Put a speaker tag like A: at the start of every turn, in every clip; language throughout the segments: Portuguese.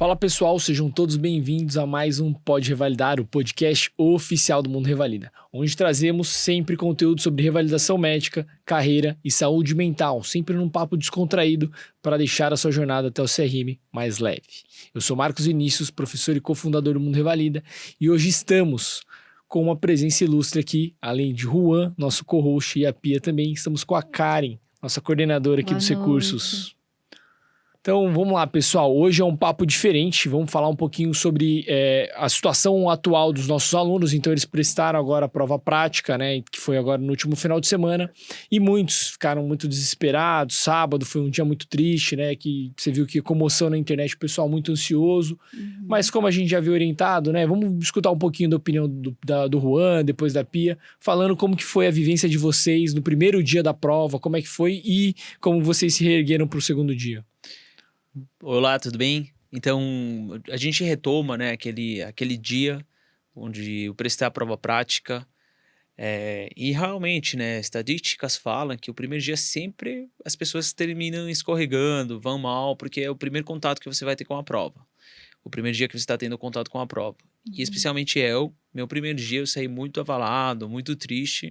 A: Fala pessoal, sejam todos bem-vindos a mais um Pode Revalidar, o podcast oficial do Mundo Revalida, onde trazemos sempre conteúdo sobre revalidação médica, carreira e saúde mental, sempre num papo descontraído para deixar a sua jornada até o CRM mais leve. Eu sou Marcos Vinícius, professor e cofundador do Mundo Revalida, e hoje estamos com uma presença ilustre aqui, além de Juan, nosso co-host, e a Pia também, estamos com a Karen, nossa coordenadora aqui dos recursos. Então, vamos lá, pessoal. Hoje é um papo diferente. Vamos falar um pouquinho sobre a situação atual dos nossos alunos. Então, eles prestaram agora a prova prática, né? Que foi agora no último final de semana. E muitos ficaram muito desesperados. Sábado foi um dia muito triste, né? Que você viu que comoção na internet, o pessoal muito ansioso. Mas como a gente já viu orientado, né? Vamos escutar um pouquinho da opinião do Juan, depois da Pia, falando como que foi a vivência de vocês no primeiro dia da prova, como é que foi e como vocês se reergueram para o segundo dia.
B: Olá, tudo bem? Então, a gente retoma, né, aquele dia onde eu prestei a prova prática e realmente, né, estatísticas falam que o primeiro dia sempre as pessoas terminam escorregando, vão mal, porque é o primeiro contato que você vai ter com a prova. O primeiro dia que você está tendo contato com a prova. E especialmente meu primeiro dia eu saí muito abalado, muito triste,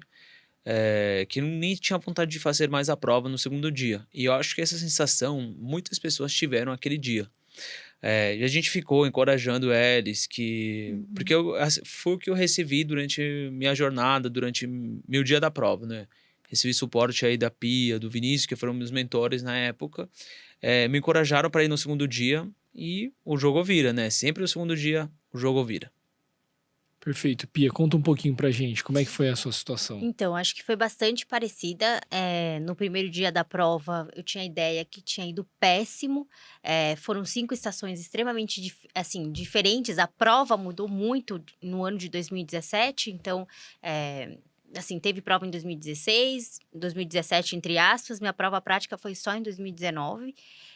B: que eu nem tinha vontade de fazer mais a prova no segundo dia. E eu acho que essa sensação muitas pessoas tiveram aquele dia. E a gente ficou encorajando eles, porque foi o que eu recebi durante minha jornada, durante meu dia da prova, né? Recebi suporte aí da Pia, do Vinícius, que foram meus mentores na época. Me encorajaram para ir no segundo dia e o jogo vira, né? Sempre no segundo dia o jogo vira.
A: Perfeito. Pia, conta um pouquinho pra gente, como é que foi a sua situação?
C: Então, acho que foi bastante parecida. No primeiro dia da prova, eu tinha a ideia que tinha ido péssimo. Foram 5 estações extremamente diferentes. A prova mudou muito no ano de 2017. Então, teve prova em 2016, 2017, entre aspas. Minha prova prática foi só em 2019.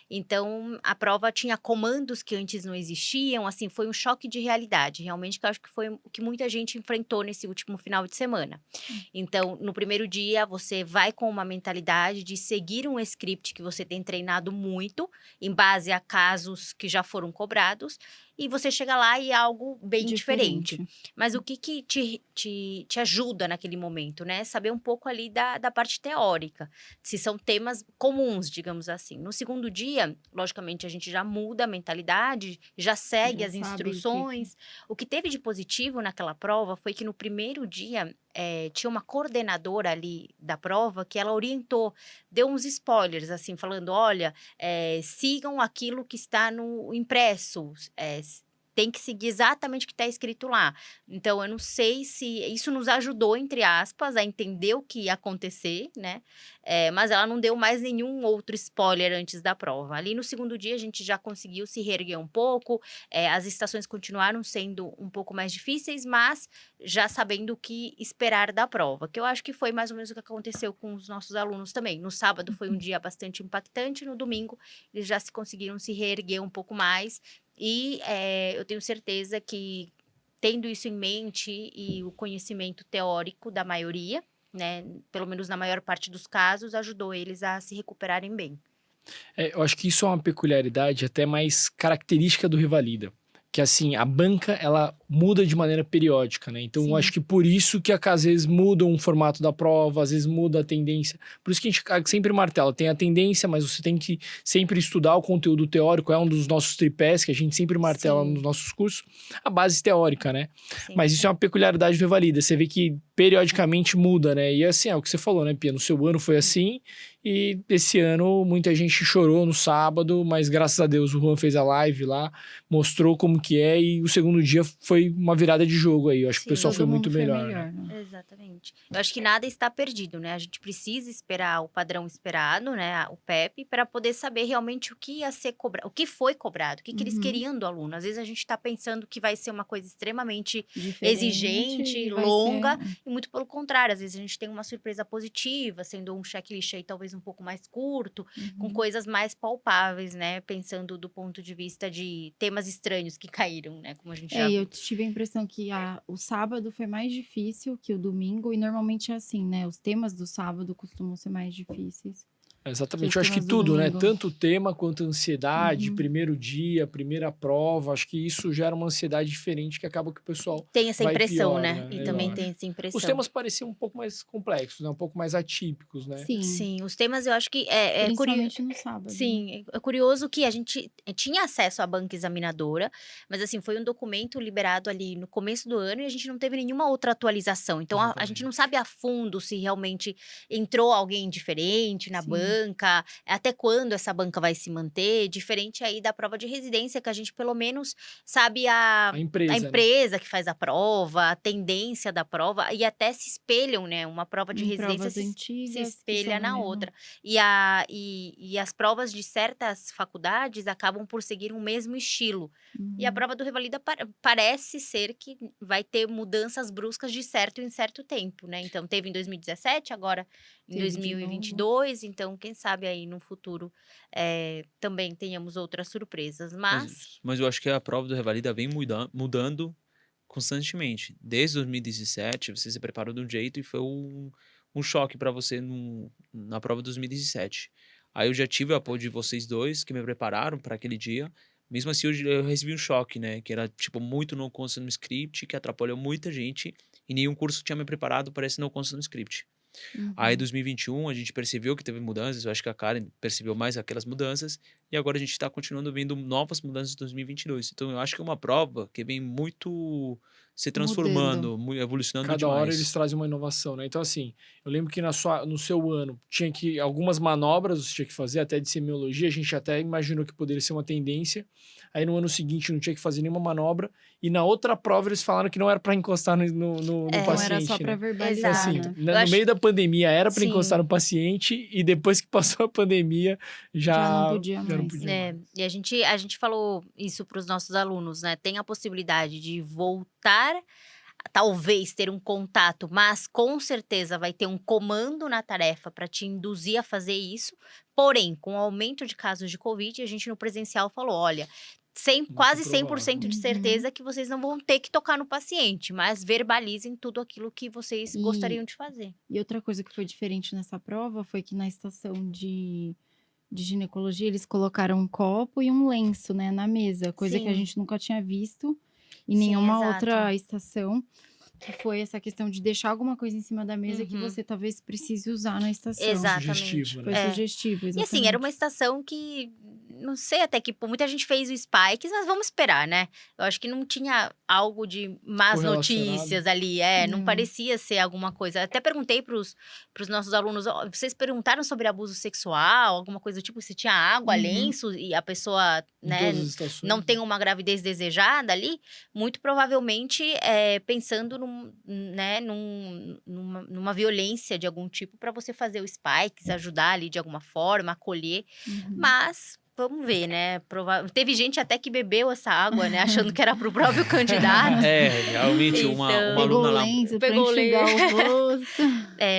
C: Então, a prova tinha comandos que antes não existiam, assim, foi um choque de realidade, realmente, que eu acho que foi o que muita gente enfrentou nesse último final de semana. Então, no primeiro dia, você vai com uma mentalidade de seguir um script que você tem treinado muito, em base a casos que já foram cobrados, e você chega lá e é algo bem diferente. Mas o que te ajuda naquele momento, né? Saber um pouco ali da parte teórica, se são temas comuns, digamos assim. No segundo dia, logicamente, a gente já muda a mentalidade, já segue as instruções. O que teve de positivo naquela prova foi que no primeiro dia tinha uma coordenadora ali da prova que ela orientou, deu uns spoilers, assim, falando, olha, sigam aquilo que está no impresso, tem que seguir exatamente o que está escrito lá. Então, eu não sei se isso nos ajudou, entre aspas, a entender o que ia acontecer, né? Mas ela não deu mais nenhum outro spoiler antes da prova. Ali no segundo dia, a gente já conseguiu se reerguer um pouco, as estações continuaram sendo um pouco mais difíceis, mas já sabendo o que esperar da prova, que eu acho que foi mais ou menos o que aconteceu com os nossos alunos também. No sábado foi um dia bastante impactante, no domingo eles já conseguiram se reerguer um pouco mais. E eu tenho certeza que, tendo isso em mente e o conhecimento teórico da maioria, né, pelo menos na maior parte dos casos, ajudou eles a se recuperarem bem.
A: Eu acho que isso é uma peculiaridade até mais característica do Revalida. Que assim, a banca, ela muda de maneira periódica, né? Então, eu acho que por isso que às vezes muda um formato da prova, às vezes muda a tendência. Por isso que a gente sempre martela, tem a tendência, mas você tem que sempre estudar o conteúdo teórico, é um dos nossos tripés que a gente sempre martela nos nossos cursos, a base teórica, né? Mas isso é uma peculiaridade do Revalida, você vê que periodicamente muda, né? E assim, é o que você falou, né, Pia? No seu ano foi assim, e esse ano muita gente chorou no sábado, mas graças a Deus o Juan fez a live lá, mostrou como que é, e o segundo dia foi uma virada de jogo aí. Eu acho que o pessoal foi muito melhor, né?
C: Exatamente. Eu acho que nada está perdido, né? A gente precisa esperar o padrão esperado, né? O PEP, para poder saber realmente o que ia ser cobrado, o que foi cobrado, o que eles queriam do aluno. Às vezes a gente está pensando que vai ser uma coisa extremamente exigente, longa, e muito pelo contrário. Às vezes a gente tem uma surpresa positiva, sendo um checklist aí talvez um pouco mais curto, com coisas mais palpáveis, né? Pensando do ponto de vista de temas estranhos que caíram, né? Como a gente já viu.
D: Eu tive a impressão que o sábado foi mais difícil que o domingo, e normalmente é assim, né? Os temas do sábado costumam ser mais difíceis.
A: Exatamente,
D: Que
A: eu acho que
D: temas do
A: tudo, né?
D: domingo.
A: Tanto o tema quanto a ansiedade,
D: Uhum.
A: primeiro dia, primeira prova, acho que isso gera uma ansiedade diferente que acaba que o pessoal
C: Tem essa
A: vai
C: impressão,
A: pior,
C: né?
A: né?
C: E
A: Eu
C: também
A: acho.
C: tem essa
A: Os
C: impressão.
A: temas pareciam um pouco mais complexos, né? Um pouco mais atípicos, né?
D: Sim,
C: Sim, os temas eu acho que é curioso.
D: principalmente no sábado.
C: Sim, é curioso que a gente tinha acesso à banca examinadora, mas assim, foi um documento liberado ali no começo do ano e a gente não teve nenhuma outra atualização. Então, a gente não
A: Exatamente.
C: sabe a fundo se realmente entrou alguém diferente na
D: Sim.
C: banca, até quando essa banca vai se manter, diferente aí da prova de residência, que a gente pelo menos sabe
A: A empresa,
C: a
A: né?
C: empresa que faz a prova, a tendência da prova, e até se espelham, né? Uma prova de
D: Em
C: residência
D: provas
C: se
D: antigas, que
C: espelha
D: são do
C: na
D: mesmo.
C: outra. E as provas de certas faculdades acabam por seguir o mesmo estilo. E a
D: Uhum.
C: prova do Revalida parece ser que vai ter mudanças bruscas de certo em certo tempo, né? Então, teve em 2017, agora em
D: Teve de novo.
C: 2022. Então, quem sabe aí no futuro também tenhamos outras surpresas. Mas,
B: Mas eu acho que a prova do Revalida vem mudando constantemente. Desde 2017, você se preparou de um jeito e foi um choque para você na prova de 2017. Aí eu já tive o apoio de vocês dois, que me prepararam para aquele dia. Mesmo assim, eu recebi um choque, né? Que era, tipo, muito no consta no script, que atrapalhou muita gente. E nenhum curso tinha me preparado para esse no consta no script. Aí, em
D: Uhum.
B: 2021, a gente percebeu que teve mudanças. Eu acho que a Karen percebeu mais aquelas mudanças. E agora a gente está continuando vendo novas mudanças em 2022. Então, eu acho que é uma prova que vem muito se
D: Mudando.
B: transformando, evolucionando
A: Cada hora eles
B: demais.
A: trazem uma inovação, né? Então, assim, eu lembro que no seu ano tinha que algumas manobras você tinha que fazer, até de semiologia, a gente até imaginou que poderia ser uma tendência. Aí no ano seguinte não tinha que fazer nenhuma manobra. E na outra prova eles falaram que não era para encostar no
C: É.
D: Então era só
A: paciente,
D: para
A: né?
D: verbalizar,
C: Exato.
A: Assim,
D: né?
C: Eu
A: no
C: acho-
A: meio da pandemia era para encostar
C: Sim.
A: no paciente e depois que passou a pandemia
D: Já não podia
A: já não
D: mais.
A: podia
C: É,
A: mais.
C: e a gente falou isso para os nossos alunos, né? Tem a possibilidade de voltar, talvez ter um contato, mas com certeza vai ter um comando na tarefa para te induzir a fazer isso. Porém, com o aumento de casos de Covid, a gente no presencial falou: olha, quase 100% de
D: Uhum.
C: certeza que vocês não vão ter que tocar no paciente, mas verbalizem tudo aquilo que vocês
D: E-
C: gostariam de fazer.
D: E outra coisa que foi diferente nessa prova foi que na estação de ginecologia eles colocaram um copo e um lenço, né, na mesa, coisa que a
C: Sim.
D: gente nunca tinha visto em
C: Sim,
D: nenhuma
C: exato.
D: outra estação, que foi essa questão de deixar alguma coisa em cima da mesa que
C: Uhum.
D: você talvez precise usar na estação.
C: Exatamente.
A: Sugestivo,
D: Foi
A: né?
C: É.
D: sugestivo,
C: E assim, era uma
D: exatamente.
C: estação que não sei até que ponto. Muita gente fez o Spikes, mas vamos esperar, né? Eu acho que não tinha algo de más
A: Correlacionado.
C: notícias ali. Não
D: Não.
C: parecia ser alguma coisa. Até perguntei pros nossos alunos: "Ó, vocês perguntaram sobre abuso sexual, alguma coisa do tipo, se tinha água,
D: Uhum.
C: lenço, e a pessoa,
A: Em
C: né,
A: todas as estações.
C: não tem uma gravidez desejada ali?" Muito provavelmente pensando numa violência de algum tipo para você fazer o Spikes, ajudar ali de alguma forma, acolher.
D: Uhum.
C: Mas vamos ver, né? Teve gente até que bebeu essa água, né? Achando que era pro próprio candidato.
B: Realmente, uma
C: Então-
B: aluna
D: Pegou o
B: lá.
D: lenço pra
C: Pegou o
D: enxugar o rosto.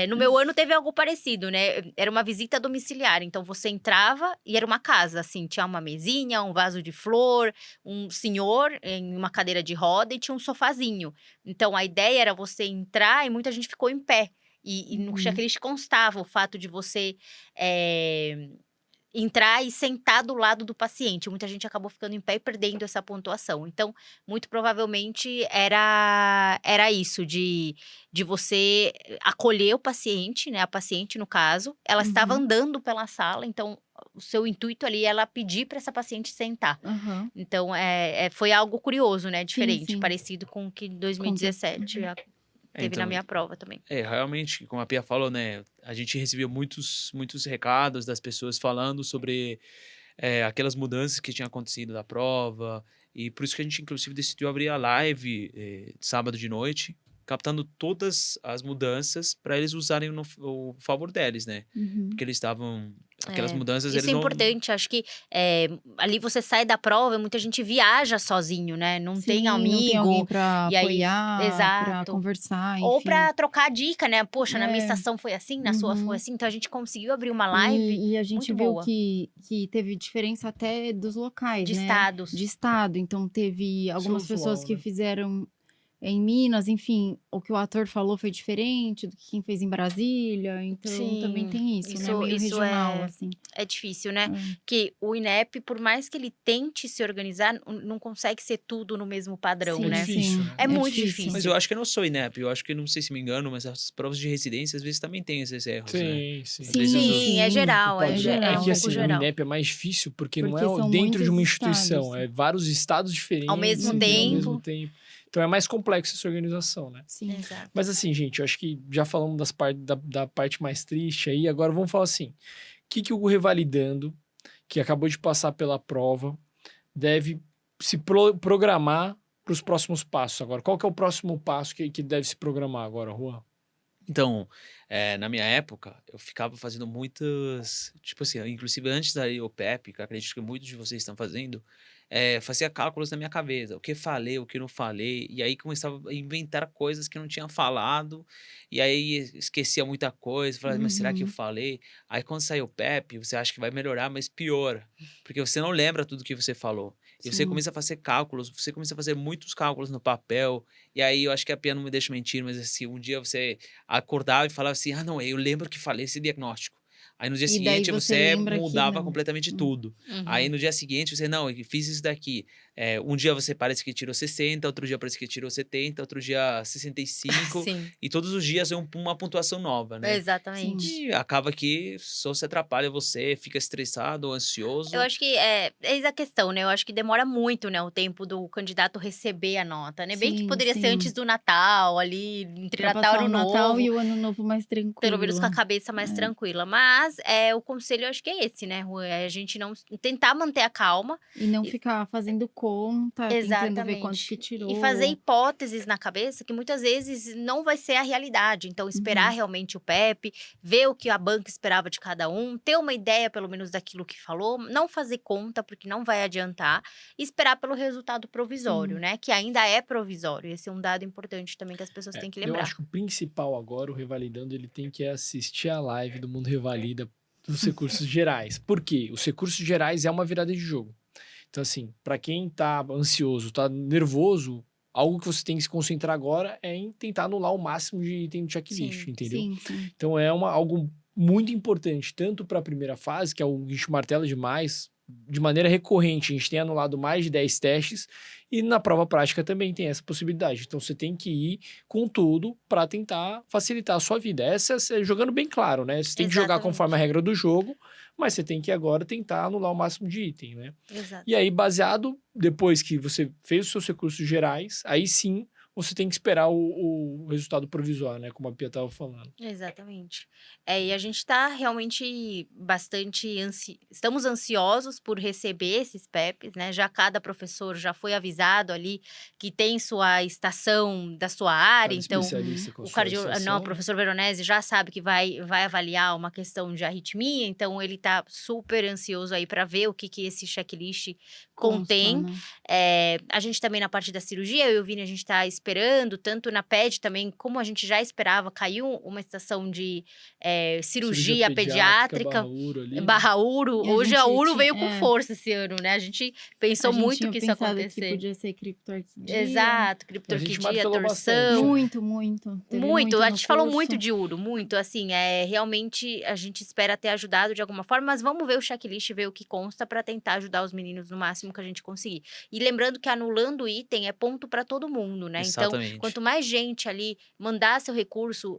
C: No meu ano teve algo parecido, né? Era uma visita domiciliar. Então você entrava e era uma casa, assim, tinha uma mesinha, um vaso de flor, um senhor em uma cadeira de roda e tinha um sofazinho. Então a ideia era você entrar e muita gente ficou em pé. E no
D: Uhum.
C: checklist constava o fato de você entrar e sentar do lado do paciente. Muita gente acabou ficando em pé e perdendo essa pontuação. Então, muito provavelmente era isso, de você acolher o paciente, né? A paciente, no caso, ela estava
D: Uhum.
C: andando pela sala, então o seu intuito ali é ela pedir para essa paciente sentar.
D: Aham.
C: Então, foi algo curioso, né? Diferente,
D: sim.
C: parecido com o que em 2017 teve na
B: Então,
C: minha prova também.
B: realmente, como a Pia falou, né? A gente recebeu muitos recados das pessoas falando sobre aquelas mudanças que tinham acontecido da prova. E por isso que a gente, inclusive, decidiu abrir a live sábado de noite, captando todas as mudanças para eles usarem o favor deles, né?
D: Uhum.
B: Porque eles estavam... Aquelas mudanças,
C: Isso
B: eles
C: é
B: não...
C: importante, acho que ali você sai da prova e muita gente viaja sozinho, né? Não tem
D: Sim, não tem alguém
C: amigo,
D: pra
C: e aí-
D: apoiar, pra
C: exato.
D: conversar,
C: ou
D: enfim.
C: pra trocar dica, né? Poxa, na minha
D: É.
C: estação foi assim, na sua
D: Uhum.
C: foi assim. Então a gente conseguiu abrir uma live
D: E a gente
C: muito
D: viu
C: boa.
D: que teve diferença até dos locais,
C: de
D: né?
C: estados.
D: De estado. Então, teve algumas
A: usual,
D: pessoas que
A: né?
D: fizeram em Minas, enfim, o que o ator falou foi diferente do que quem fez em Brasília, então
C: Sim,
D: também tem isso, né?
C: isso-
D: Meio
C: isso
D: regional,
C: é-
D: assim.
C: É difícil, né?
D: É.
C: Que o INEP, por mais que ele tente se organizar, não consegue ser tudo no mesmo padrão,
D: Sim,
C: né?
A: difícil, né?
C: É muito difícil.
B: Mas eu acho que eu não sou INEP, eu acho que, não sei se me engano, mas as provas de residência às vezes também tem esses erros, né?
A: Sim, sim.
B: Às
D: Sim,
B: vezes
C: Sim, é geral,
A: O
C: é,
A: padrão-
C: ge- é
D: geral.
C: um
A: que
C: pouco
A: assim, o
C: geral.
A: INEP é mais difícil porque não
D: Porque
A: é
D: são
A: dentro de uma
D: muitos
A: instituição,
D: estados.
A: é vários estados diferentes.
C: Ao mesmo
A: Ao
C: tempo.
A: mesmo tempo. Então é mais complexo essa organização, né?
D: Sim.
C: Exato.
A: Mas assim, gente, eu acho que já falamos da parte mais triste aí, agora vamos falar assim, o que o revalidando, que acabou de passar pela prova, deve se programar para os próximos passos agora? Qual que é o próximo passo que deve se programar agora, Juan?
B: Então, na minha época, eu ficava fazendo muitas. Tipo assim, inclusive antes da IOPEP, que eu acredito que muitos de vocês estão fazendo, fazia cálculos na minha cabeça, o que falei, o que não falei, e aí começava a inventar coisas que não tinha falado, e aí esquecia muita coisa, falava, mas será que eu
D: Uhum.
B: falei? Aí quando saiu o PEP, você acha que vai melhorar, mas piora, porque você não lembra tudo que você falou. E você
D: Sim.
B: começa a fazer cálculos, você começa a fazer muitos cálculos no papel, e aí eu acho que a Pia não me deixa mentir, mas assim, um dia você acordava e falava assim, não, eu lembro que falei esse diagnóstico. Aí no dia
D: E daí
B: seguinte
D: você
B: você
D: lembra que
B: mudava
D: não.
B: completamente tudo.
C: Uhum.
B: Aí no dia seguinte você, não, eu fiz isso daqui. Um dia você parece que tirou 60, outro dia parece que tirou 70, outro dia 65.
C: Sim,
B: E todos os dias é uma pontuação nova, né?
C: exatamente.
B: E acaba que só se atrapalha você, fica estressado, ansioso.
C: Eu acho que eis a questão, né? Eu acho que demora muito, né, o tempo do candidato receber a nota, né? Bem que
D: Sim,
C: poderia ser
D: sim.
C: antes do Natal, ali, entre
D: Pra
C: Natal e
D: passar
C: Ano
D: o Natal
C: Novo.
D: e o Ano Novo mais tranquilo.
C: Pelo menos com a cabeça mais
D: É.
C: tranquila. Mas o conselho, eu acho que é esse, né, Rui? É a gente não tentar manter a calma.
D: E não ficar fazendo conta, tentando ver quanto que
C: Exatamente.
D: tirou.
C: E fazer hipóteses na cabeça que muitas vezes não vai ser a realidade. Então, esperar realmente o PEP, ver o que a banca esperava de cada um, ter uma ideia, pelo menos, daquilo que falou, não fazer conta, porque não vai adiantar, e esperar pelo resultado provisório,
D: Sim.
C: né? Que ainda é provisório. Esse é um dado importante também que as pessoas têm que
A: Eu
C: lembrar.
A: acho que o principal agora, o Revalidando, ele tem que assistir a live do Mundo Revalida dos recursos gerais. Por quê? Os recursos gerais é uma virada de jogo. Então, assim, para quem tá ansioso, tá nervoso, algo que você tem que se concentrar agora é em tentar anular o máximo de item de checklist,
C: Sim,
A: entendeu?
D: Sim, sim.
A: Então é algo muito importante, tanto para a primeira fase, que é o que a gente martela demais, de maneira recorrente, a gente tem anulado mais de 10 testes, e na prova prática também tem essa possibilidade. Então você tem que ir com tudo para tentar facilitar a sua vida. Essa é jogando bem claro, né? Você tem que jogar
C: Exatamente.
A: conforme a regra do jogo, mas você tem que agora tentar anular o máximo de item, né?
C: Exato.
A: E aí, baseado, depois que você fez os seus recursos gerais, aí sim você tem que esperar o resultado provisório, né? Como a Pia estava falando.
C: Exatamente. E a gente está realmente bastante estamos ansiosos por receber esses PEPs, né? Já cada professor já foi avisado ali que tem sua estação da sua área,
A: Cada
C: então
A: especialista com a
C: o
A: sua estação,
C: não, o
A: né?
C: professor Veronese já sabe que vai avaliar uma questão de arritmia, então ele está super ansioso aí para ver o que esse checklist contém.
D: Consta, né?
C: A gente também na parte da cirurgia, eu e o Vini, a gente está esperando, tanto na PED também, como a gente já esperava, caiu uma estação de cirurgia pediátrica,
A: Barra-Uro ali, né?
C: Barra-Uro.
D: E a
C: Hoje a
D: gente
C: Uro
D: tinha-
C: veio com força esse ano, né? A gente pensou
D: A gente
C: muito
D: tinha
C: que isso ia
D: pensado
C: acontecer.
D: que podia ser criptorquidia.
C: Exato,
A: A gente
C: criptorquidia,
A: martelou
C: torção.
A: bastante.
D: Muito, muito. Teve
C: Muito, a
D: no
C: gente falou
D: curso.
C: muito de Uro, muito, assim, realmente a gente espera ter ajudado de alguma forma, mas vamos ver o checklist, ver o que consta para tentar ajudar os meninos no máximo que a gente conseguir. E lembrando que anulando o item é ponto para todo mundo, né?
B: Exatamente.
C: Então, quanto mais gente ali mandar seu recurso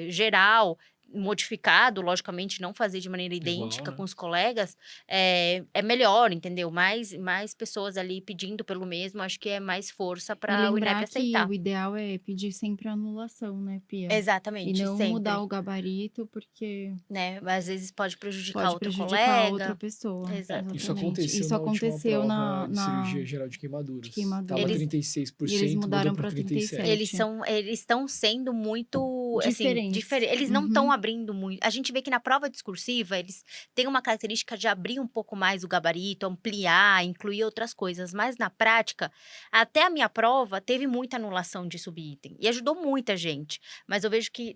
C: geral, modificado, logicamente não fazer de maneira idêntica
A: né?
C: com os colegas, é melhor, entendeu? Mais pessoas ali pedindo pelo mesmo, acho que é mais força
D: E
C: para o INEP
D: lembrar que
C: aceitar.
D: o ideal é pedir sempre a anulação, né, Pia?
C: Exatamente,
D: E não
C: sempre.
D: mudar o gabarito, porque
C: Né? Às vezes pode prejudicar
D: pode
C: outro
D: prejudicar
C: colega.
D: outra pessoa.
C: Exato.
A: Isso
D: Exatamente.
A: aconteceu
D: Isso
A: na
D: aconteceu
A: última prova de
D: na
A: cirurgia geral de queimaduras.
D: de queimaduras.
A: Tava
C: Eles-
A: 36%,
D: e eles mudaram
A: mudou
D: pra
A: 37%.
C: Eles estão sendo muito
D: Diferentes.
C: Eles não estão
D: Uhum.
C: abrindo muito. A gente vê que na prova discursiva eles têm uma característica de abrir um pouco mais o gabarito, ampliar, incluir outras coisas. Mas na prática, até a minha prova teve muita anulação de subitem e ajudou muita gente. Mas eu vejo que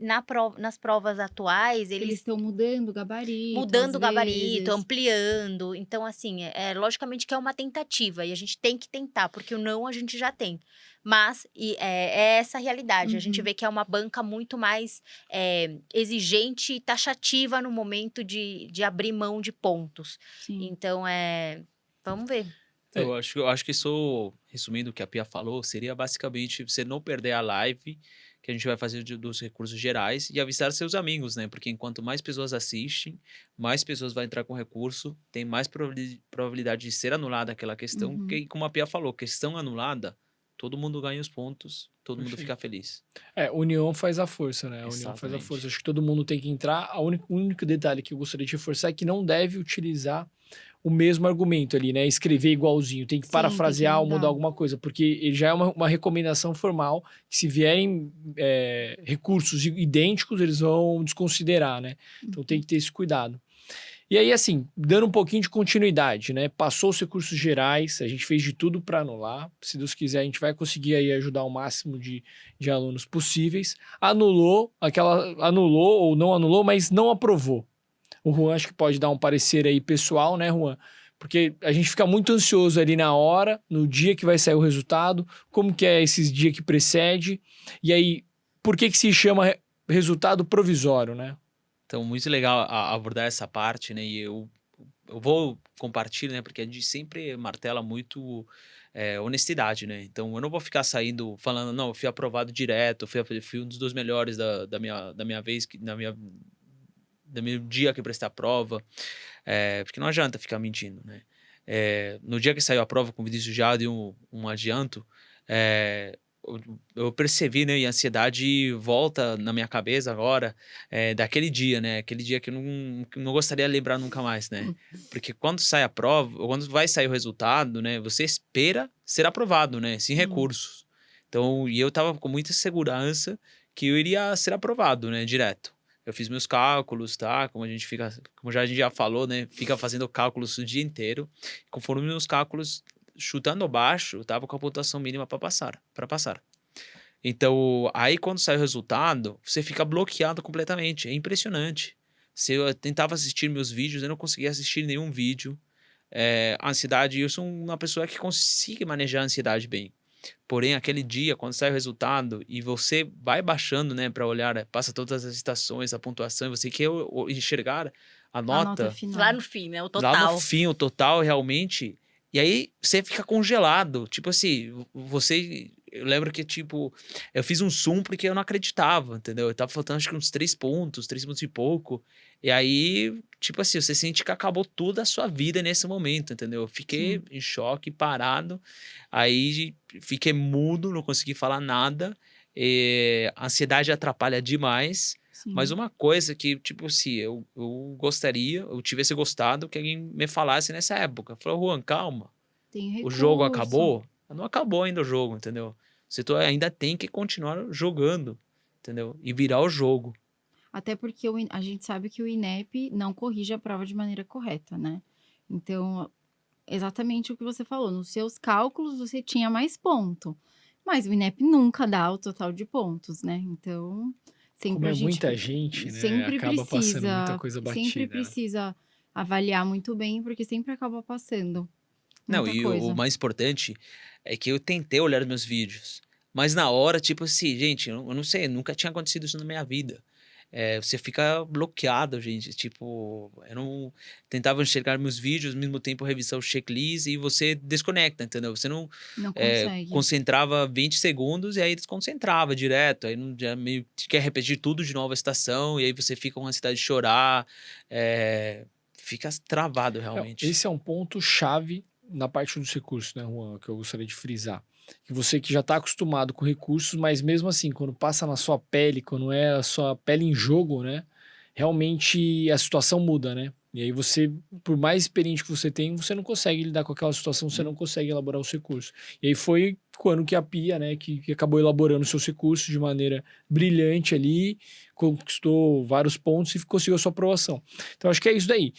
C: nas provas atuais
D: Eles
C: eles
D: estão mudando o gabarito.
C: mudando o
D: às
C: gabarito,
D: vezes.
C: ampliando. Então, assim, logicamente que é uma tentativa e a gente tem que tentar, porque o não a gente já tem. Mas é essa a realidade. A gente
D: Uhum.
C: vê que é uma banca muito mais exigente e taxativa no momento de abrir mão de pontos.
D: Sim.
C: Então, vamos ver.
B: Eu acho que isso, resumindo o que a Pia falou, seria basicamente você não perder a live que a gente vai fazer dos recursos gerais e avisar seus amigos, né? Porque enquanto mais pessoas assistem, mais pessoas vão entrar com recurso, tem mais probabilidade de ser anulada aquela questão,
D: Uhum.
B: que, como a Pia falou, questão anulada, todo mundo ganha os pontos, todo mundo
A: Perfeito.
B: fica feliz.
A: União faz a força, né? A união faz a força.
B: Exatamente.
A: Acho que todo mundo tem que entrar. O único detalhe que eu gostaria de reforçar é que não deve utilizar o mesmo argumento ali, né? Escrever igualzinho. Tem que
D: Sim, tem que
A: parafrasear ou mudar
D: mudar.
A: alguma coisa, porque ele já é uma recomendação formal que se vierem recursos idênticos, eles vão desconsiderar, né? Então tem que ter esse cuidado. E aí, assim, dando um pouquinho de continuidade, né? Passou os recursos gerais, a gente fez de tudo para anular. Se Deus quiser, a gente vai conseguir aí ajudar o máximo de alunos possíveis. Anulou ou não anulou, mas não aprovou. O Juan acho que pode dar um parecer aí pessoal, né, Juan? Porque a gente fica muito ansioso ali na hora, no dia que vai sair o resultado, como que é esses dias que precede, e aí, por que se chama resultado provisório, né?
B: Então, muito legal abordar essa parte, né? E eu vou compartilhar, né? Porque a gente sempre martela muito honestidade, né? Então, eu não vou ficar saindo falando, não, eu fui aprovado direto, fui um dos melhores da minha vez, do meu dia que eu prestei a prova, porque não adianta ficar mentindo, né? No dia que saiu a prova, como disse, já deu um adianto, eu percebi, né, e a ansiedade volta na minha cabeça agora, daquele dia, né, aquele dia que eu não gostaria de lembrar nunca mais, né, porque quando sai a prova, ou quando vai sair o resultado, né, você espera ser aprovado, né, sem
D: Sim.
B: recursos. Então, e eu tava com muita segurança que eu iria ser aprovado, né, direto. Eu fiz meus cálculos, tá, como a gente já falou, né, fica fazendo cálculos o dia inteiro, conforme meus cálculos chutando baixo, eu tava com a pontuação mínima para passar. Então, aí quando sai o resultado, você fica bloqueado completamente, é impressionante. Se eu tentava assistir meus vídeos, eu não conseguia assistir nenhum vídeo. A ansiedade, eu sou uma pessoa que consegue manejar a ansiedade bem. Porém, aquele dia, quando sai o resultado e você vai baixando, né, para olhar, passa todas as estações, a pontuação, e você quer enxergar a
D: A nota
B: nota
D: final.
C: Lá no fim, né? O
B: lá no
C: total.
B: fim, o total realmente. E aí você fica congelado. Tipo assim, você. Eu lembro que, tipo, eu fiz um zoom porque eu não acreditava, entendeu? Eu tava faltando acho que uns 3 pontos e pouco. E aí, tipo assim, você sente que acabou toda a sua vida nesse momento, entendeu? Eu fiquei
D: Sim.
B: em choque, parado. Aí fiquei mudo, não consegui falar nada. A ansiedade atrapalha demais. Mas
D: Sim.
B: uma coisa que, tipo assim, eu gostaria, eu tivesse gostado que alguém me falasse nessa época. Falou, Juan, calma,
D: Tem
B: o jogo
D: recurso.
B: acabou? Não acabou ainda o jogo, entendeu? Ainda tem que continuar jogando, entendeu? E virar o jogo.
D: Até porque a gente sabe que o INEP não corrige a prova de maneira correta, né? Então, exatamente o que você falou. Nos seus cálculos, você tinha mais ponto. Mas o INEP nunca dá o total de pontos, né? Então,
A: Como
D: sempre a
A: é
D: gente
A: muita gente, né? Acaba passando muita coisa
D: sempre
A: batida, né?
D: precisa avaliar muito bem, porque sempre acaba passando
B: Não,
D: muita
B: e o
D: coisa.
B: mais importante é que eu tentei olhar meus vídeos. Mas na hora, tipo assim, gente, eu não sei, nunca tinha acontecido isso na minha vida. Você fica bloqueado, gente. Tipo, eu não tentava enxergar meus vídeos, ao mesmo tempo revisar o checklist e você desconecta, entendeu? Você não
D: Não consegue.
B: concentrava 20 segundos e aí desconcentrava direto. Aí não, já meio que quer repetir tudo de novo a estação e aí você fica com ansiedade de chorar. Fica travado realmente.
A: Esse é um ponto chave na parte dos recursos, né, Juan, que eu gostaria de frisar. Que você que já está acostumado com recursos, mas mesmo assim, quando passa na sua pele, quando é a sua pele em jogo, né, realmente a situação muda, né? E aí você, por mais experiente que você tem, você não consegue lidar com aquela situação, você não consegue elaborar os recursos. E aí foi quando que a Pia, né, que acabou elaborando seus recursos de maneira brilhante ali, conquistou vários pontos e conseguiu a sua aprovação. Então acho que é isso daí.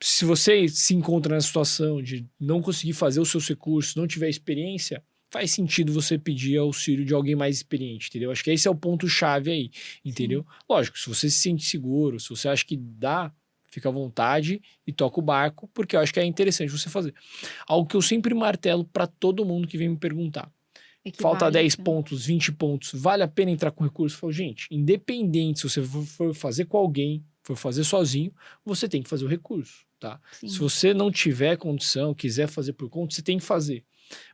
A: Se você se encontra nessa situação de não conseguir fazer os seus recursos, não tiver experiência, faz sentido você pedir auxílio de alguém mais experiente, entendeu? Acho que esse é o ponto-chave aí, entendeu?
D: Sim.
A: Lógico, se você se sente seguro, se você acha que dá, fica à vontade e toca o barco, porque eu acho que é interessante você fazer. Algo que eu sempre martelo para todo mundo que vem me perguntar. falta 10
D: então.
A: pontos, 20 pontos, vale a pena entrar com recurso? Eu falo, gente, independente se você for fazer com alguém, for fazer sozinho, você tem que fazer o recurso, tá?
D: Sim.
A: Se você não tiver condição, quiser fazer por conta, você tem que fazer.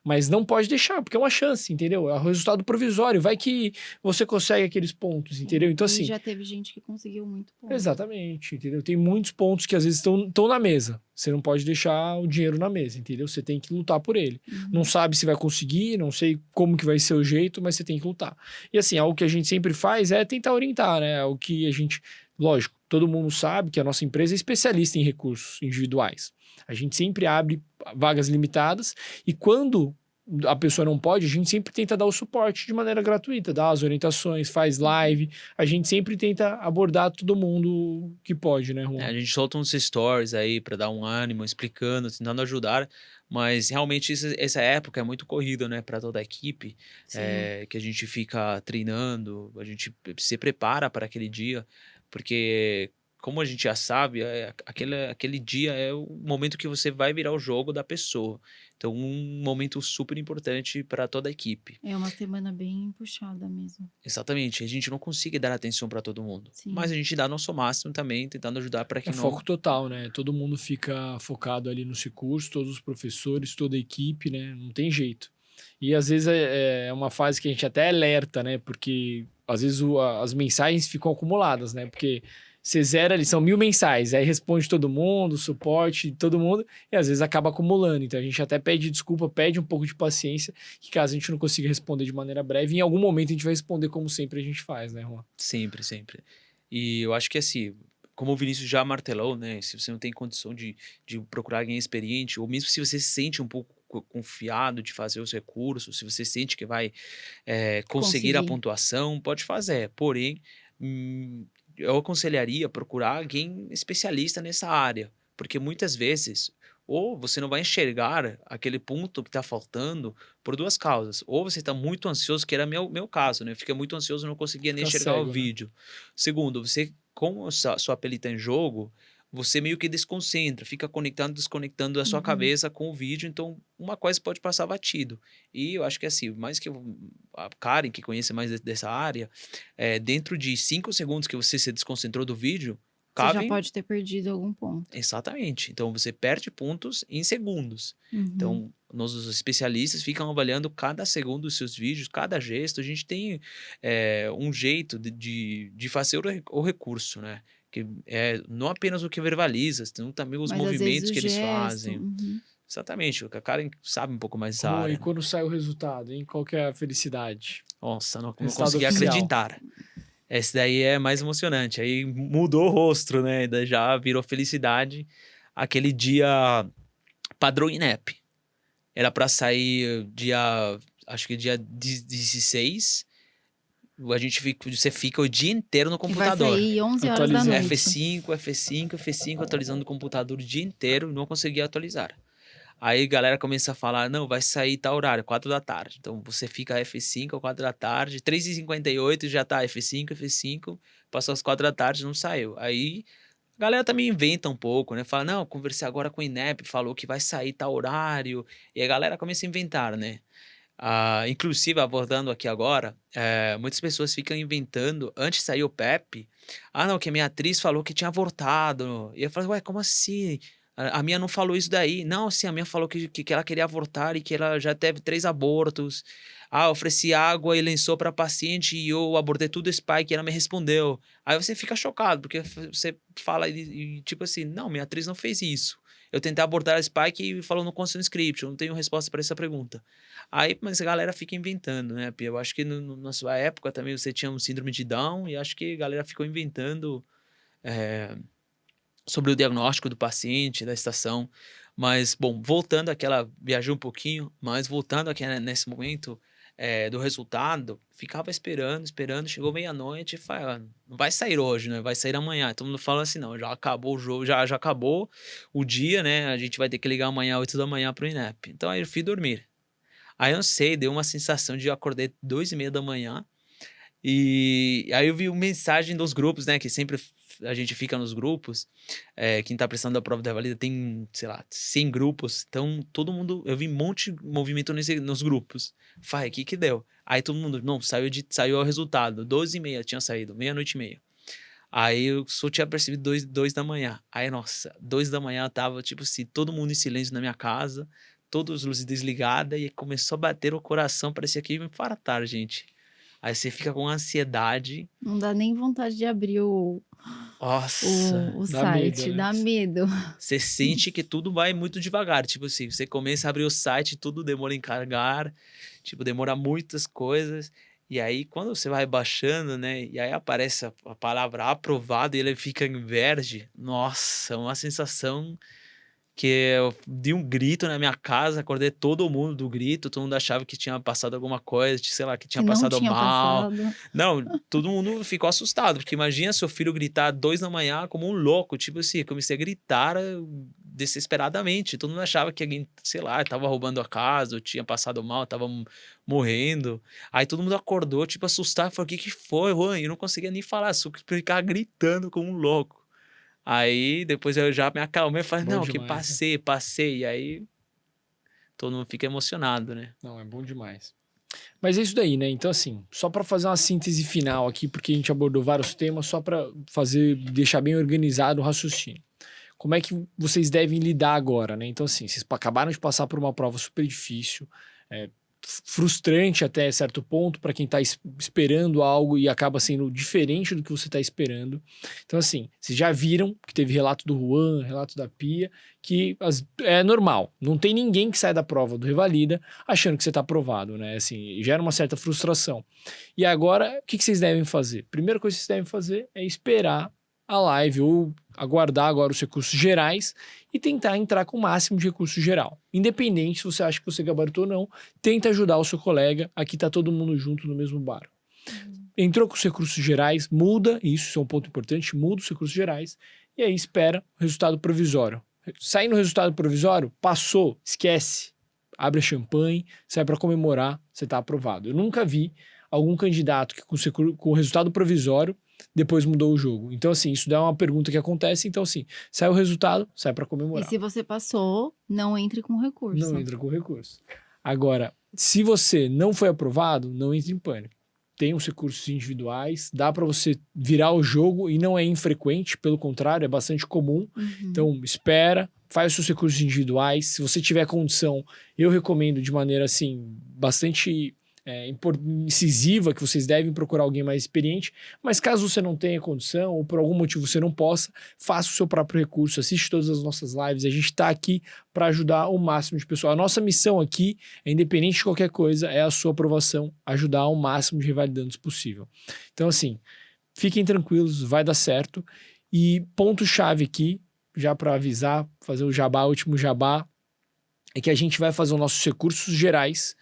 A: Mas não pode deixar, porque é uma chance, entendeu? É o resultado provisório. Vai que você consegue aqueles pontos, entendeu? Então,
D: E
A: assim.
D: já teve gente que conseguiu muito ponto.
A: Exatamente, entendeu? Tem muitos pontos que às vezes estão na mesa. Você não pode deixar o dinheiro na mesa, entendeu? Você tem que lutar por ele. Não sabe se vai conseguir, não sei como que vai ser o jeito, mas você tem que lutar. E assim, algo que a gente sempre faz é tentar orientar, né? O que a gente... Lógico, todo mundo sabe que a nossa empresa é especialista em recursos individuais. A gente sempre abre vagas limitadas e quando a pessoa não pode, a gente sempre tenta dar o suporte de maneira gratuita, dar as orientações, faz live, a gente sempre tenta abordar todo mundo que pode, né, Juan?
B: A gente solta uns stories aí para dar um ânimo, explicando, tentando ajudar, mas realmente essa época é muito corrida, né, para toda a equipe,
D: Sim.
B: que a gente fica treinando, a gente se prepara para aquele dia, porque como a gente já sabe, aquele dia é o momento que você vai virar o jogo da pessoa. Então, um momento super importante para toda a equipe.
D: É uma semana bem puxada mesmo.
B: Exatamente. A gente não consegue dar atenção para todo mundo.
D: Sim.
B: Mas a gente dá nosso máximo também, tentando ajudar para que
A: É
B: não...
A: foco total, né? Todo mundo fica focado ali nos recursos, todos os professores, toda a equipe, né? Não tem jeito. E às vezes é uma fase que a gente até alerta, né? Porque às vezes as mensagens ficam acumuladas, né? Porque você zera ali, são 1000 mensais, aí responde todo mundo, suporte todo mundo, e às vezes acaba acumulando. Então a gente até pede desculpa, pede um pouco de paciência, que caso a gente não consiga responder de maneira breve, em algum momento a gente vai responder como sempre a gente faz, né, Juan?
B: Sempre, sempre. E eu acho que assim, como o Vinícius já martelou, né? Se você não tem condição de procurar alguém experiente, ou mesmo se você se sente um pouco confiado de fazer os recursos, se você sente que vai conseguir a pontuação, pode fazer. Porém, eu aconselharia procurar alguém especialista nessa área, porque muitas vezes ou você não vai enxergar aquele ponto que está faltando por duas causas. Ou você está muito ansioso, que era meu caso, né? Eu fiquei muito ansioso, não conseguia nem enxergar
A: cego,
B: o
A: né?
B: vídeo. Segundo, você, como a sua pele está em jogo, você meio que desconcentra, fica conectando, desconectando a sua cabeça com o vídeo, então uma coisa pode passar batido. E eu acho que assim, mais que a Karen, que conhece mais dessa área, dentro de 5 segundos que você se desconcentrou do vídeo,
D: Você já pode ter perdido algum ponto.
B: Exatamente. Então, você perde pontos em segundos. Então, nós, os especialistas, ficam avaliando cada segundo dos seus vídeos, cada gesto. A gente tem um jeito de fazer o recurso, né? Que é não apenas o que verbaliza, tem também os
D: Mas, às
B: movimentos
D: vezes, o
B: que eles
D: gesto,
B: fazem. Exatamente. O Karen sabe um pouco mais dessa
A: Juan,
B: área.
A: e quando sai o resultado, hein? Qual que é a felicidade?
B: Nossa, não
A: Resultado
B: consegui
A: oficial.
B: acreditar. Esse daí é mais emocionante. Aí mudou o rosto, né? Daí já virou felicidade. Aquele dia padrão INEP. Era para sair acho que dia 16. Você fica o dia inteiro no
D: E vai
B: computador.
D: sair 11 horas da
A: Atualizando.
D: noite.
B: F5, atualizando o computador o dia inteiro, não conseguia atualizar. Aí a galera começa a falar, não, vai sair tal horário, 4 da tarde. Então você fica F5, 4 da tarde, 3h58 já tá F5, passou as 4 da tarde, não saiu. Aí a galera também inventa um pouco, né? Fala, não, conversei agora com o INEP, falou que vai sair tal horário. E a galera começa a inventar, né? Inclusive, abordando aqui agora, muitas pessoas ficam inventando, antes de sair o PEP, não, que a minha atriz falou que tinha abortado. E eu falo, ué, como assim? A minha não falou isso daí. Não, assim, a minha falou que ela queria abortar e que ela já teve 3 abortos. Eu ofereci água e lençol para paciente e eu abortei tudo esse pai que ela me respondeu. Aí você fica chocado, porque você fala e tipo assim, não, minha atriz não fez isso. Eu tentei abordar a Spike e falou no constant script, eu não tenho resposta para essa pergunta. Mas a galera fica inventando, né, Pia? Eu acho que na sua época também você tinha um síndrome de Down e acho que a galera ficou inventando sobre o diagnóstico do paciente, da estação. Mas, bom, voltando àquela... Viajei um pouquinho, mas voltando aqui nesse momento do resultado, ficava esperando, chegou meia-noite e falei, não vai sair hoje, né? Vai sair amanhã. Todo mundo fala assim, não, já acabou o jogo, já acabou o dia, né? A gente vai ter que ligar amanhã, 8 da manhã pro INEP. Então, aí eu fui dormir. Aí, eu não sei, deu uma sensação de eu acordei 2h30 da manhã e aí eu vi uma mensagem dos grupos, né? Que sempre a gente fica nos grupos, quem tá prestando a prova da Revalida tem, sei lá, 100 grupos, então todo mundo, eu vi um monte de movimento nos grupos. Fai, o que deu? Aí todo mundo, não, saiu o resultado, 12h30 tinha saído, meia-noite e meia. Aí eu só tinha percebido 2 da manhã. Aí, nossa, 2 da manhã tava, tipo assim, todo mundo em silêncio na minha casa, todas as luzes desligadas, e começou a bater o coração, parecia que ia me infartar, gente. Aí você fica com ansiedade.
D: Não dá nem vontade de abrir
B: Nossa,
D: o
A: dá
D: site,
A: medo, né?
D: dá medo.
B: você sente que tudo vai muito devagar. Tipo assim, você começa a abrir o site, tudo demora em carregar, tipo, demora muitas coisas. E aí, quando você vai baixando, né? E aí aparece a palavra aprovado e ele fica em verde. Nossa, uma sensação que eu dei um grito na minha casa, acordei todo mundo do grito, todo mundo achava que tinha passado alguma coisa, sei lá, que tinha
D: Que não
B: passado
D: tinha
B: mal.
D: passado.
B: Não, todo mundo ficou assustado, porque imagina seu filho gritar 2 da manhã como um louco, tipo assim, eu comecei a gritar desesperadamente, todo mundo achava que alguém, sei lá, tava roubando a casa, ou tinha passado mal, tava morrendo. Aí todo mundo acordou, tipo, assustado, falou, o que foi, Juan? Eu não conseguia nem falar, só ficava gritando como um louco. Aí depois eu já me acalmei e falei,
A: Bom
B: não, que
A: demais, né?
B: passei. E aí todo mundo fica emocionado, né?
A: Não, é bom demais. Mas é isso daí, né? Então, assim, só para fazer uma síntese final aqui, porque a gente abordou vários temas, só para deixar bem organizado o raciocínio. Como é que vocês devem lidar agora, né? Então, assim, vocês acabaram de passar por uma prova super difícil, frustrante até certo ponto para quem está esperando algo e acaba sendo diferente do que você está esperando. Então, assim, vocês já viram que teve relato do Juan, relato da Pia, que é normal. Não tem ninguém que sai da prova do Revalida achando que você está aprovado, né? Assim, gera uma certa frustração. E agora, o que vocês devem fazer? Primeira coisa que vocês devem fazer é esperar a live ou aguardar agora os recursos gerais e tentar entrar com o máximo de recurso geral. Independente se você acha que você gabaritou ou não, tenta ajudar o seu colega. Aqui tá todo mundo junto no mesmo barco. Entrou com os recursos gerais, muda, isso é um ponto importante, muda os recursos gerais e aí espera o resultado provisório. Saindo o resultado provisório, passou, esquece. Abre a champanhe, sai para comemorar, você está aprovado. Eu nunca vi algum candidato que com o resultado provisório depois mudou o jogo. Então, assim, isso dá uma pergunta que acontece. Então, assim, sai o resultado, sai para
D: E
A: comemorar.
D: se você passou, não entre com recurso.
A: Não entra com recurso. Agora, se você não foi aprovado, não entre em pânico. Tem os recursos individuais, dá para você virar o jogo e não é infrequente, pelo contrário, é bastante comum. Então, espera, faz os seus recursos individuais. Se você tiver condição, eu recomendo de maneira, assim, bastante incisiva, que vocês devem procurar alguém mais experiente, mas caso você não tenha condição ou por algum motivo você não possa, faça o seu próprio recurso, assiste todas as nossas lives, a gente está aqui para ajudar o máximo de pessoas. A nossa missão aqui, independente de qualquer coisa, é a sua aprovação, ajudar o máximo de revalidantes possível. Então, assim, fiquem tranquilos, vai dar certo. E ponto-chave aqui, já para avisar, fazer o jabá, o último jabá, é que a gente vai fazer os nossos recursos gerais.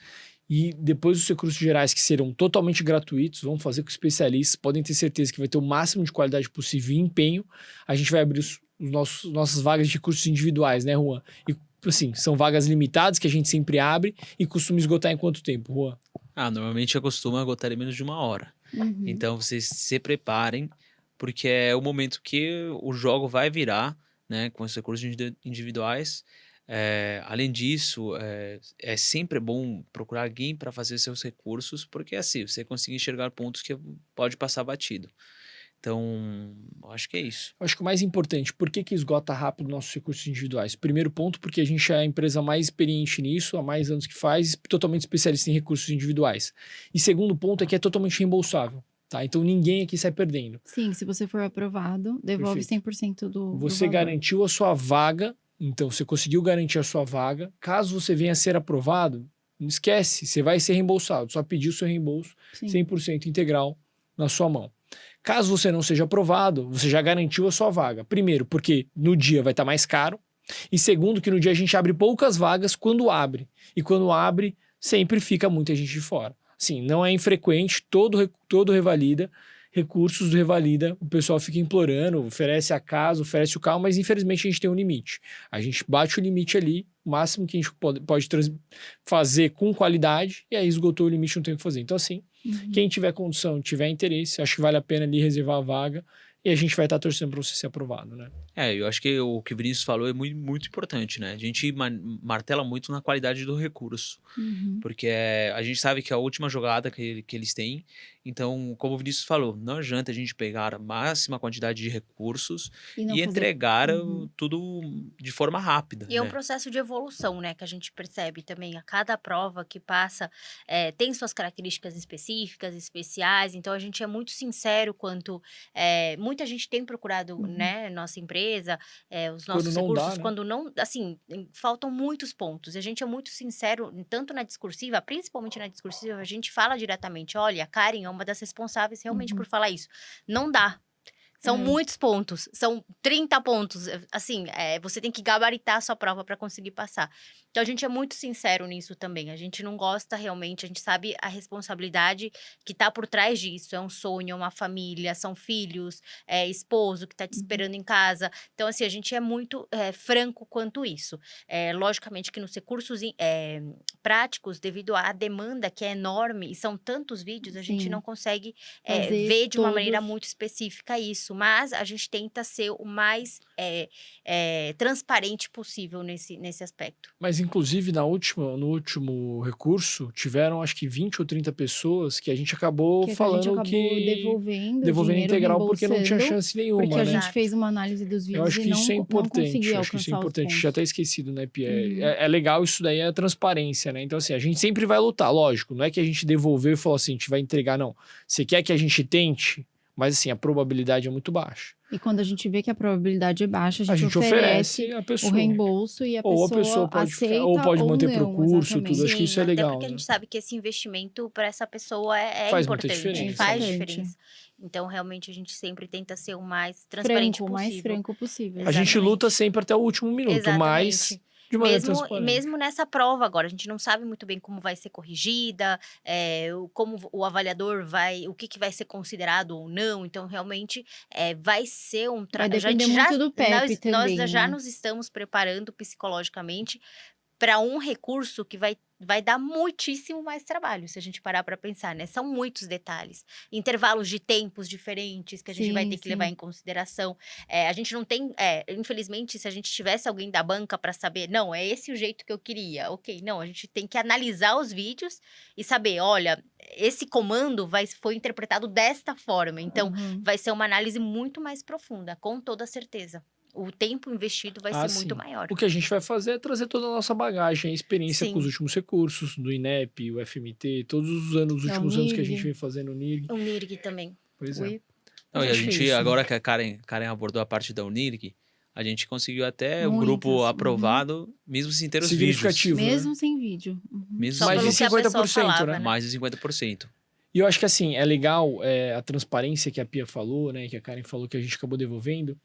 A: E depois os recursos gerais que serão totalmente gratuitos, vamos fazer com especialistas, podem ter certeza que vai ter o máximo de qualidade possível e empenho. A gente vai abrir nossas vagas de recursos individuais, né, Juan? E, assim, são vagas limitadas que a gente sempre abre e costuma esgotar em quanto tempo, Juan?
B: Normalmente eu costumo esgotar em menos de 1 hora. Então vocês se preparem, porque é o momento que o jogo vai virar, né, com os recursos individuais. Além disso, é sempre bom procurar alguém para fazer seus recursos, porque assim, você consegue enxergar pontos que pode passar batido. Então, eu acho que é isso.
A: Acho que o mais importante, por que esgota rápido nossos recursos individuais? Primeiro ponto, porque a gente é a empresa mais experiente nisso, há mais anos que faz, totalmente especialista em recursos individuais. E segundo ponto é que é totalmente reembolsável. Tá? Então ninguém aqui sai perdendo.
D: Sim, se você for aprovado, devolve
A: Perfeito.
D: 100% do
A: Você
D: valor.
A: garantiu a sua vaga, então você conseguiu garantir a sua vaga. Caso você venha a ser aprovado, não esquece, você vai ser reembolsado. Só pedir o seu reembolso
D: Sim.
A: 100% integral na sua mão. Caso você não seja aprovado, você já garantiu a sua vaga. Primeiro, porque no dia vai estar mais caro. E segundo, que no dia a gente abre poucas vagas quando abre. E quando abre, sempre fica muita gente de fora. Assim, não é infrequente, todo revalida, recursos do Revalida, o pessoal fica implorando, oferece a casa, oferece o carro, mas infelizmente a gente tem um limite. A gente bate o limite ali, o máximo que a gente pode fazer com qualidade, e aí esgotou o limite, não tem o que fazer. Então assim, quem tiver condição, tiver interesse, acho que vale a pena ali reservar a vaga, e a gente vai estar torcendo para você ser aprovado, né?
B: Eu acho que o que o Vinícius falou é muito, muito importante, né? A gente martela muito na qualidade do recurso,
D: Uhum.
B: porque a gente sabe que é a última jogada que eles têm. Então, como o Vinícius falou, não adianta a gente pegar a máxima quantidade de recursos
D: não
B: e
D: fazer-
B: entregar
D: Uhum.
B: tudo de forma rápida,
C: E é um
B: né?
C: processo de evolução, né, que a gente percebe também. A cada prova que passa tem suas características específicas, especiais. Então, a gente é muito sincero quanto... muita gente tem procurado,
D: Uhum.
C: né, nossa empresa, os
A: Quando
C: nossos
A: não dá,
C: recursos,
A: né?
C: quando não... Assim, faltam muitos pontos. E a gente é muito sincero, tanto na discursiva, principalmente na discursiva, a gente fala diretamente. Olha, a Karen é uma das responsáveis realmente
D: Uhum.
C: por falar isso. Não dá. São
D: É.
C: muitos pontos, são 30 pontos. Assim, você tem que gabaritar a sua prova para conseguir passar. Então, a gente é muito sincero nisso também. A gente não gosta realmente, a gente sabe a responsabilidade que tá por trás disso. É um sonho, é uma família, são filhos, esposo que tá te esperando em casa. Então, assim, a gente é muito franco quanto isso. Logicamente que nos recursos práticos, devido à demanda que é enorme, e são tantos vídeos, a gente
D: Sim.
C: não consegue
D: Fazer
C: ver de uma maneira
D: todos.
C: muito específica isso, mas a gente tenta ser o mais transparente possível nesse aspecto.
A: Mas, inclusive, no último recurso, tiveram acho que 20 ou 30 pessoas que a gente acabou
D: Que a gente
A: falando
D: acabou
A: que
D: devolvendo o
A: devolvendo
D: dinheiro,
A: integral porque não tinha
D: reembolsando,
A: chance nenhuma,
D: porque a
A: né?
D: gente
C: Exato.
D: fez uma análise dos
A: Eu
D: vídeos
A: acho
D: e
A: que isso é
D: não
A: importante.
D: conseguia
A: Eu acho que isso é
D: alcançar os
A: importante.
D: pontos.
A: Já até esquecido, né, Pia?
D: Uhum.
A: É legal isso daí, é a transparência, né? Então, assim, a gente sempre vai lutar, lógico. Não é que a gente devolveu e falou assim, a gente vai entregar, não. Você quer que a gente tente, mas, assim, a probabilidade é muito baixa.
D: E quando a gente vê que a probabilidade é baixa,
A: A gente oferece a
D: o
A: pessoa.
D: reembolso e a
A: Ou a
D: pessoa
A: pessoa pode
D: aceita
A: ficar, ou pode manter
D: não,
A: pro curso,
D: exatamente.
A: tudo. Acho que isso é
C: Sim,
A: legal,
C: até porque a
A: né?
C: gente sabe que esse investimento para essa pessoa é
A: Faz muita
C: importante,
A: diferença,
C: faz
D: né?
C: diferença. Então, realmente, a gente sempre tenta ser o mais transparente
D: O mais
C: possível.
D: franco possível.
A: A gente
C: Exatamente.
A: luta sempre até o último minuto, mas
C: Exatamente.
A: de maneira transparente.
C: Mesmo nessa prova agora, a gente não sabe muito bem como vai ser corrigida, como o avaliador o que vai ser considerado ou não. Então, realmente, vai ser um
D: Vai
C: trabalho.
D: depender muito do PEP também,
C: Nós já
D: né?
C: nos estamos preparando psicologicamente para um recurso que vai dar muitíssimo mais trabalho, se a gente parar para pensar, né? São muitos detalhes. Intervalos de tempos diferentes que a gente vai
D: Sim,
C: ter que levar
D: sim.
C: em consideração. A gente não tem... infelizmente, se a gente tivesse alguém da banca para saber, não, é esse o jeito que eu queria. Ok, não, a gente tem que analisar os vídeos e saber, olha, esse comando foi interpretado desta forma. Então,
D: Uhum.
C: vai ser uma análise muito mais profunda, com toda certeza. O tempo investido vai ser muito
A: sim.
C: maior.
A: O que a gente vai fazer é trazer toda a nossa bagagem, a experiência
C: Sim.
A: com os últimos recursos, do INEP, o FMT, todos os últimos anos que a gente vem fazendo o NIRG.
C: O NIRG também.
A: Pois é.
D: Ui.
B: Não, e a
A: Acho
B: gente,
A: isso.
B: agora que a Karen abordou a parte da Unirg, a gente conseguiu até um
D: Muitas,
B: grupo
D: uhum.
B: aprovado, mesmo sem ter os vídeos.
A: Significativo, né?
D: Mesmo sem vídeo. Uhum.
B: Mesmo
C: Só
A: Mais
C: pelo
A: de
C: que a pessoa
A: 50%,
C: falava,
A: né?
B: mais de 50%.
A: E eu acho que, assim, é legal a transparência que a Pia falou, né? Que a Karen falou que a gente acabou devolvendo.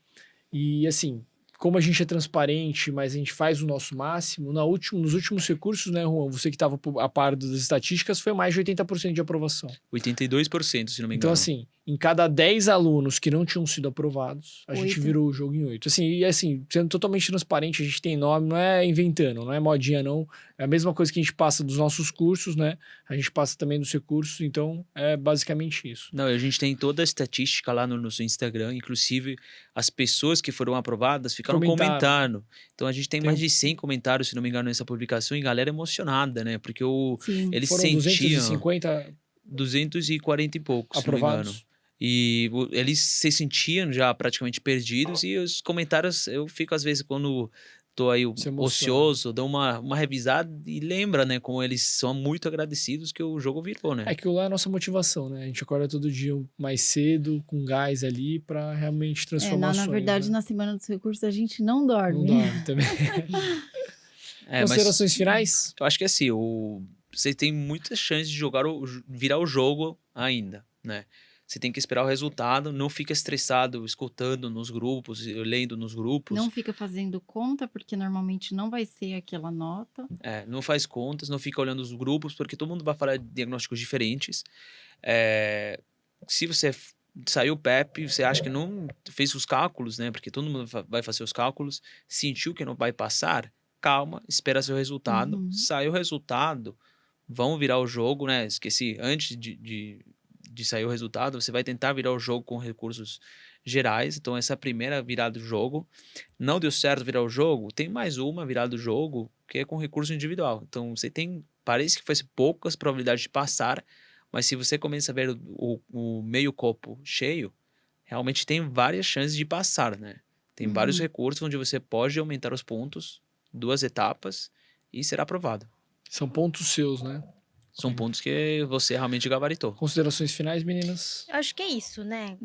A: E, assim, como a gente é transparente, mas a gente faz o nosso máximo, nos últimos recursos, né, Juan? Você que estava a par das estatísticas, foi mais de 80% de aprovação.
B: 82%, se não me engano.
A: Então, assim, em cada 10 alunos que não tinham sido aprovados, a gente
D: 8.
A: virou o jogo em 8. Assim, e assim, sendo totalmente transparente, a gente tem nome, não é inventando, não é modinha, não. É a mesma coisa que a gente passa dos nossos cursos, né? A gente passa também dos recursos, então é basicamente isso.
B: Não, a gente tem toda a estatística lá no nosso Instagram, inclusive as pessoas que foram aprovadas ficaram
A: Comentaram.
B: comentando. Então a gente tem
A: Tem
B: mais
A: um-
B: de 100 comentários, se não me engano, nessa publicação, e galera emocionada, né? Porque
D: Sim.
B: eles
A: Foram
B: sentiam
A: 250
B: 240 e poucos, se não me engano.
A: aprovados.
B: E eles se sentiam já praticamente perdidos, e os comentários, eu fico às vezes quando tô aí
A: Se emociona.
B: ocioso, dou uma revisada e lembra, né, como eles são muito agradecidos que o jogo virou, né?
A: É que lá é a nossa motivação, né? A gente acorda todo dia mais cedo, com gás ali, pra realmente transformar
D: Na
A: sonhos,
D: verdade,
A: né?
D: na semana dos recursos, a gente não dorme.
A: Não dorme também.
B: É, mas
A: Considerações finais?
B: eu acho que assim, você tem muitas chances de virar o jogo ainda, né? Você tem que esperar o resultado, não fica estressado escutando nos grupos, lendo nos grupos.
D: Não fica fazendo conta, porque normalmente não vai ser aquela nota.
B: Não faz contas, não fica olhando os grupos, porque todo mundo vai falar de diagnósticos diferentes. Se você saiu PEP, você acha que não fez os cálculos, né? Porque todo mundo vai fazer os cálculos, sentiu que não vai passar, calma, espera seu resultado.
D: Uhum.
B: Sai o resultado, vão virar o jogo, né? Esqueci, antes de sair o resultado, você vai tentar virar o jogo com recursos gerais. Então, essa é a primeira virada do jogo. Não deu certo virar o jogo, tem mais uma virada do jogo, que é com recurso individual. Então, você tem, parece que fosse poucas probabilidades de passar, mas se você começa a ver o meio copo cheio, realmente tem várias chances de passar, né? Tem vários recursos onde você pode aumentar os pontos, 2 etapas, e será aprovado.
A: São pontos seus, né?
B: São pontos que você realmente gabaritou.
A: Considerações finais, meninas?
C: Eu acho que é isso, né?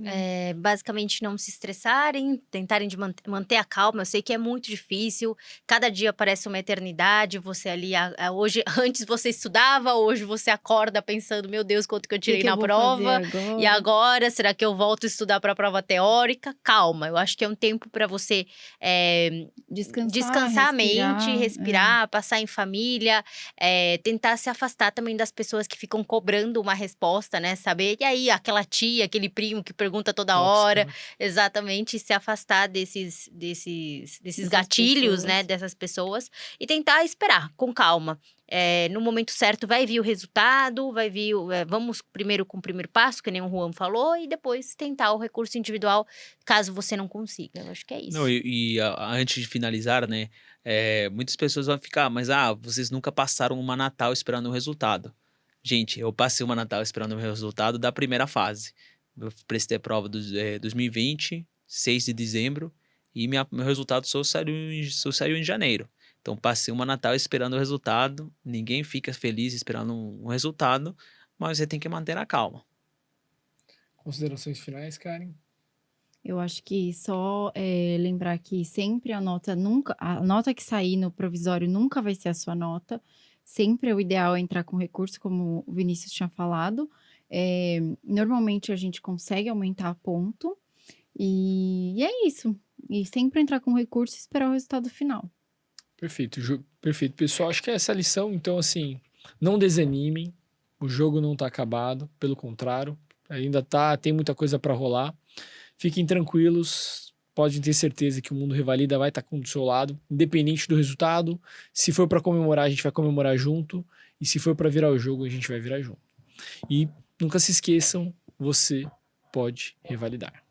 C: Basicamente não se estressarem, tentarem de manter a calma. Eu sei que é muito difícil, cada dia parece uma eternidade. Você ali, hoje, antes você estudava, hoje você acorda pensando, meu Deus, quanto que eu tirei
D: que
C: na
D: eu vou
C: prova.
D: fazer agora?
C: E agora, será que eu volto a estudar para a prova teórica? Calma, eu acho que é um tempo para você descansar a mente, respirar, passar em família, tentar se afastar também das pessoas que ficam cobrando uma resposta, né? Saber, e aí, aquela tia, aquele primo que pergunta toda
A: Tóxica,
C: hora.
A: né?
C: Exatamente, se afastar desses gatilhos, né? Dessas pessoas. E tentar esperar, com calma. No momento certo vai vir o resultado, vai vir vamos primeiro com o primeiro passo, que nem o Juan falou, e depois tentar o recurso individual, caso você não consiga. Eu acho que é isso.
B: Não, antes de finalizar, né? Muitas pessoas vão ficar, mas vocês nunca passaram uma Natal esperando o resultado. Gente, eu passei uma Natal esperando o resultado da primeira fase. Eu prestei a prova do 2020, 6 de dezembro, e meu resultado só saiu em janeiro. Então, passei uma Natal esperando o resultado. Ninguém fica feliz esperando um resultado, mas você tem que manter a calma.
A: Considerações finais, Karen?
D: Eu acho que só lembrar que sempre a nota que sair no provisório nunca vai ser a sua nota. Sempre o ideal é entrar com recurso, como o Vinícius tinha falado. Normalmente a gente consegue aumentar ponto. E é isso. E sempre entrar com recurso e esperar o resultado final.
A: Perfeito, perfeito. Pessoal, acho que é essa a lição. Então, assim, não desanimem. O jogo não tá acabado. Pelo contrário, ainda tem muita coisa para rolar. Fiquem tranquilos, podem ter certeza que o Mundo Revalida vai estar do seu lado, independente do resultado. Se for para comemorar, a gente vai comemorar junto. E se for para virar o jogo, a gente vai virar junto. E nunca se esqueçam, você pode revalidar.